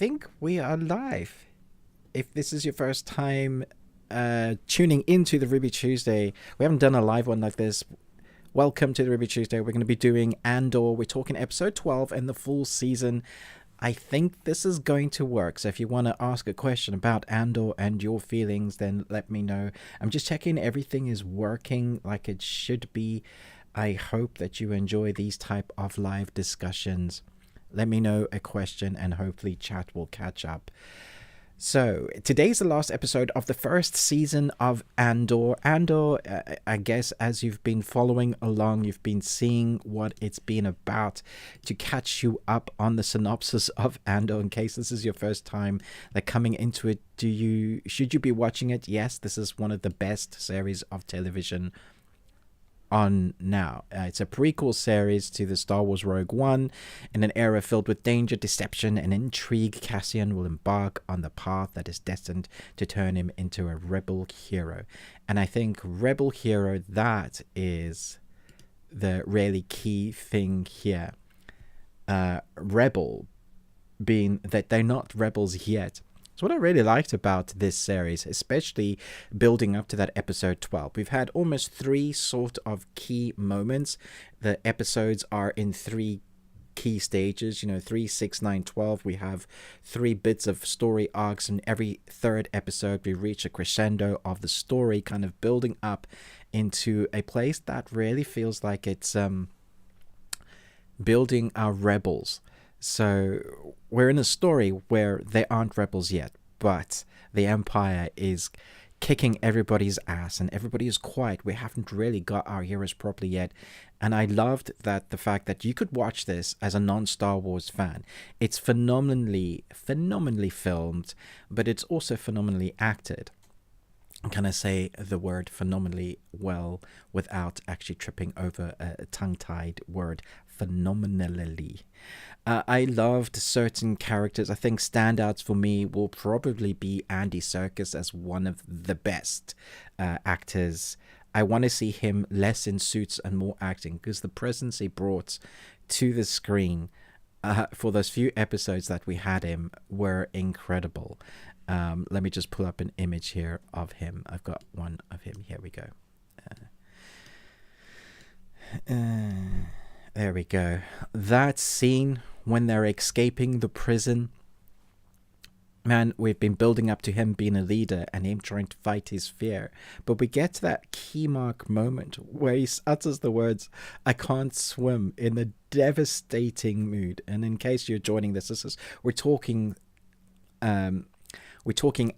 think we are live. If this is your first time tuning into the Ruby Tuesday, we haven't done a live one like this. Welcome to the Ruby Tuesday. We're going to be doing Andor. We're talking episode 12 and the full season. I think this is going to work. So if you want to ask a question about Andor and your feelings, then let me know. I'm just checking everything is working like it should be. I hope that you enjoy these type of live discussions. Let me know a question and hopefully chat will catch up. So today's the last episode of the first season of Andor. Andor, I guess as you've been following along, you've been seeing what it's been about. To catch you up on the synopsis of Andor, in case this is your first time coming into it, should you be watching it? Yes, this is one of the best series of television on now. It's a prequel series to the Star Wars Rogue One. In an era filled with danger, deception, and intrigue, Cassian will embark on the path that is destined to turn him into a rebel hero. And I think rebel hero, that is the really key thing here. Rebel being that they're not rebels yet. So what I really liked about this series, especially building up to that episode 12, we've had almost three sort of key moments. The episodes are in three key stages, 3, 6, 9, 12. We have three bits of story arcs, and every third episode we reach a crescendo of the story, kind of building up into a place that really feels like it's building our rebels. So we're in a story where they aren't rebels yet, but the Empire is kicking everybody's ass and everybody is quiet. We haven't really got our heroes properly yet. And I loved that the fact that you could watch this as a non-Star Wars fan. It's phenomenally filmed, but it's also phenomenally acted. Can I say the word phenomenally well without actually tripping over a tongue-tied word? Phenomenally. I loved certain characters. I think standouts for me will probably be Andy Serkis as one of the best actors. I want to see him less in suits and more acting, because the presence he brought to the screen for those few episodes that we had him were incredible. Let me just pull up an image here of him. I've got one of him. Here we go. There we go. That scene when they're escaping the prison. Man, we've been building up to him being a leader and him trying to fight his fear. But we get to that key mark moment where he utters the words, "I can't swim," in a devastating mood. And in case you're joining this, we're talking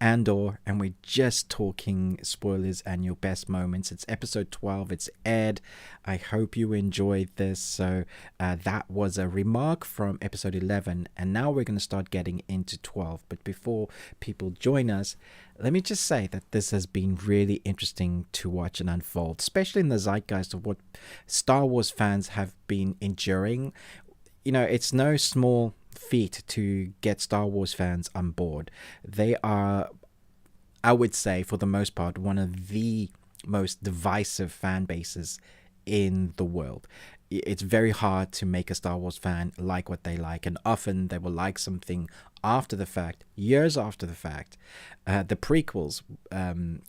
Andor, and we're just talking spoilers and your best moments. It's episode 12. It's aired. I hope you enjoyed this. So that was a remark from episode 11. And now we're going to start getting into 12. But before people join us, let me just say that this has been really interesting to watch and unfold, especially in the zeitgeist of what Star Wars fans have been enduring. It's no small feat to get Star Wars fans on board. They are, I would say, for the most part, one of the most divisive fan bases in the world. It's very hard to make a Star Wars fan like what they like, and often they will like something after the fact, years after the fact. The prequels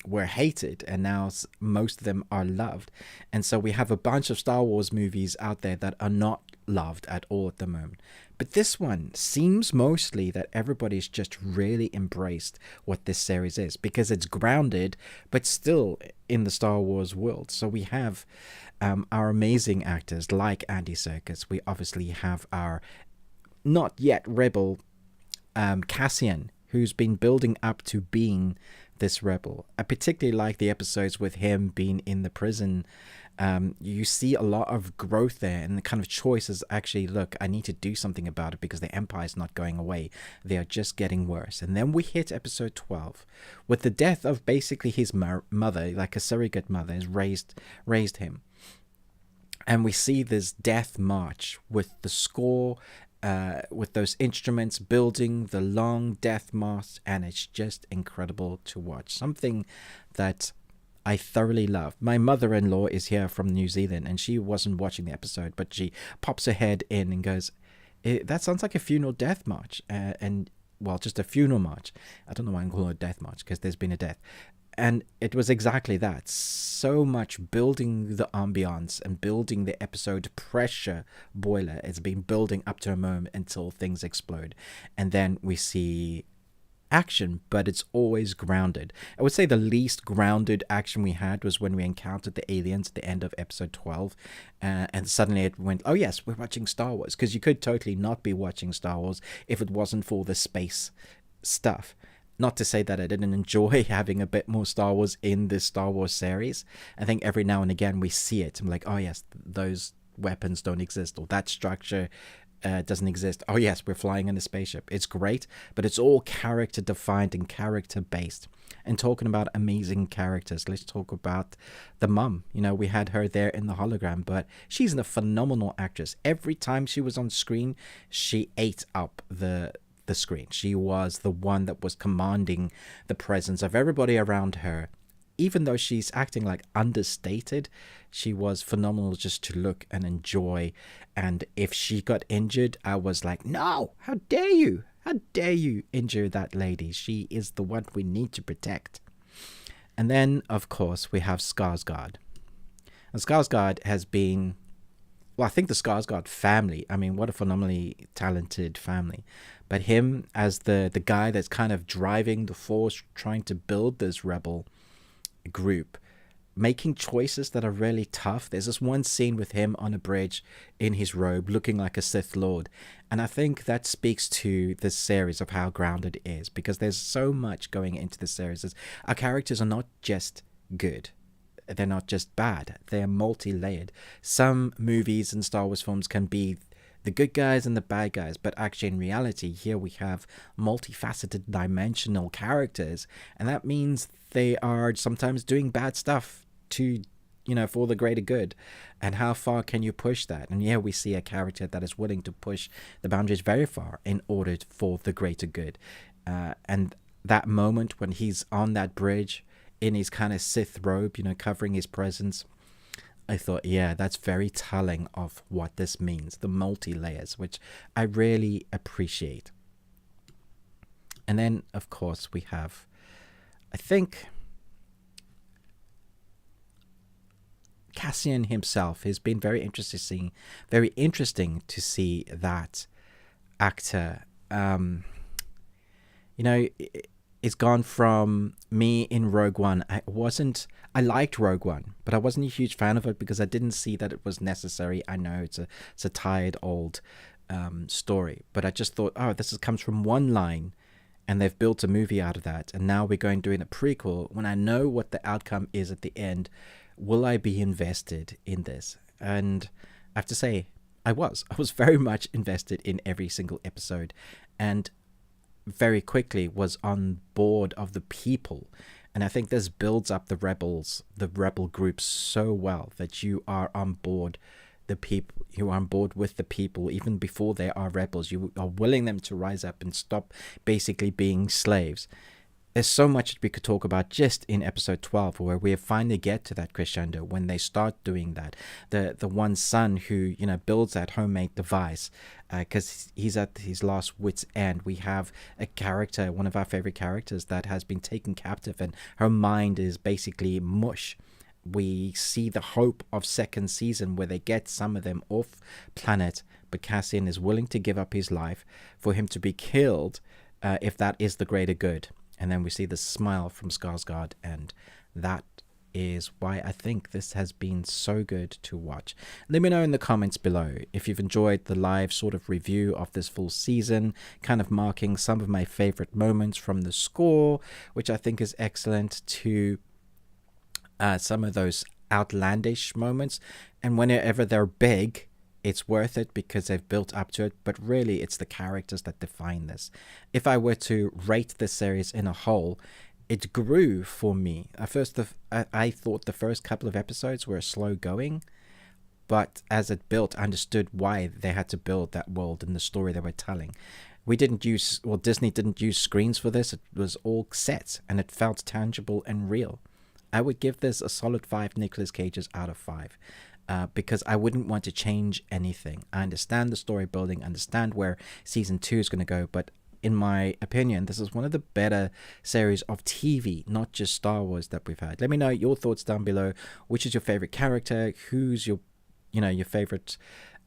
were hated, and now most of them are loved. And so we have a bunch of Star Wars movies out there that are not loved at all at the moment. But this one seems mostly that everybody's just really embraced what this series is, because it's grounded but still in the Star Wars world. So we have our amazing actors like Andy Serkis. We obviously have our not yet rebel Cassian, who's been building up to being this rebel. I particularly like the episodes with him being in the prison. You see a lot of growth there, and the kind of choices. Actually, look, I need to do something about it because the Empire's not going away. They are just getting worse. And then we hit episode 12 with the death of basically his mother, like a surrogate mother, has raised him. And we see this death march with the score, with those instruments building the long death march, and it's just incredible to watch. Something that I thoroughly love. My mother-in-law is here from New Zealand, and she wasn't watching the episode, but she pops her head in and goes, "That sounds like a funeral death march." And well, just a funeral march. I don't know why I'm calling it a death march, because there's been a death. And it was exactly that. So much building the ambiance and building the episode pressure boiler. It's been building up to a moment until things explode. And then we see action, but it's always grounded. I would say the least grounded action we had was when we encountered the aliens at the end of episode 12. And suddenly it went, oh yes, we're watching Star Wars. Because you could totally not be watching Star Wars if it wasn't for the space stuff. Not to say that I didn't enjoy having a bit more Star Wars in this Star Wars series. I think every now and again we see it. I'm like, oh yes, those weapons don't exist, or that structure doesn't exist. Oh yes, we're flying in a spaceship. It's great, but it's all character defined and character based. And talking about amazing characters, let's talk about the mum. You know, we had her there in the hologram, but she's a phenomenal actress. Every time she was on screen, she ate up the screen. She was the one that was commanding the presence of everybody around her. Even though she's acting like understated, she was phenomenal just to look and enjoy. And if she got injured, I was like, no, how dare you? How dare you injure that lady? She is the one we need to protect. And then, of course, we have Skarsgård. And Skarsgård has been, well, I think the Skarsgård family, I mean, what a phenomenally talented family. But him as the guy that's kind of driving the force, trying to build this rebel group, making choices that are really tough. There's this one scene with him on a bridge in his robe looking like a Sith Lord. And I think that speaks to this series of how grounded it is, because there's so much going into the series. Our characters are not just good. They're not just bad. They're multi-layered. Some movies and Star Wars films can be the good guys and the bad guys, but actually in reality here we have multifaceted dimensional characters, and that means they are sometimes doing bad stuff to, you know, for the greater good. And how far can you push that? And yeah, we see a character that is willing to push the boundaries very far in order for the greater good. And that moment when he's on that bridge in his kind of Sith robe, you know, covering his presence, I thought, yeah, that's very telling of what this means, the multi-layers, which I really appreciate. And then, of course, we have, I think, Cassian himself has been very interesting to see that actor. You know, it's gone from me in Rogue One. I liked Rogue One, but I wasn't a huge fan of it because I didn't see that it was necessary. I know it's a tired old story, but I just thought, oh, comes from one line, and they've built a movie out of that, and now we're doing a prequel. When I know what the outcome is at the end, will I be invested in this? And I have to say, I was very much invested in every single episode, and very quickly was on board of the people. And I think this builds up the rebel groups so well that you are on board the people, you are on board with the people even before they are rebels. You are willing them to rise up and stop basically being slaves. There's so much that we could talk about just in episode 12, where we finally get to that crescendo when they start doing that. The one son who, you know, builds that homemade device because he's at his last wit's end. We have a character, one of our favorite characters, that has been taken captive and her mind is basically mush. We see the hope of second season where they get some of them off planet, but Cassian is willing to give up his life for him to be killed if that is the greater good. And then we see the smile from Skarsgård, and that is why I think this has been so good to watch. Let me know in the comments below if you've enjoyed the live sort of review of this full season, kind of marking some of my favorite moments from the score, which I think is excellent, to some of those outlandish moments. And whenever they're big, it's worth it because they've built up to it, but really it's the characters that define this. If I were to rate this series in a whole, it grew for me. I thought the first couple of episodes were slow going, but as it built, I understood why they had to build that world and the story they were telling. Disney didn't use screens for this. It was all sets, and it felt tangible and real. I would give this a solid 5 Nicolas Cages out of 5. Because I wouldn't want to change anything. I understand the story building, understand where season 2 is going to go, but in my opinion, this is one of the better series of TV, not just Star Wars, that we've had. Let me know your thoughts down below. Which is your favorite character? Who's your, your favorite?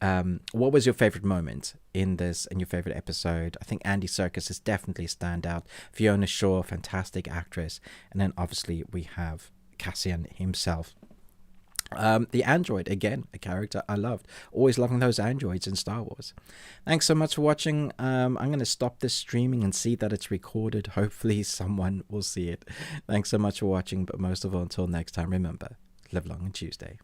What was your favorite moment in this and your favorite episode? I think Andy Serkis is definitely a standout. Fiona Shaw, fantastic actress, and then obviously we have Cassian himself. The android, again, a character I loved. Always loving those androids in Star Wars. Thanks so much for watching. I'm going to stop this streaming and see that it's recorded. Hopefully someone will see it. Thanks so much for watching, but most of all, until next time, remember, live long and Tuesday.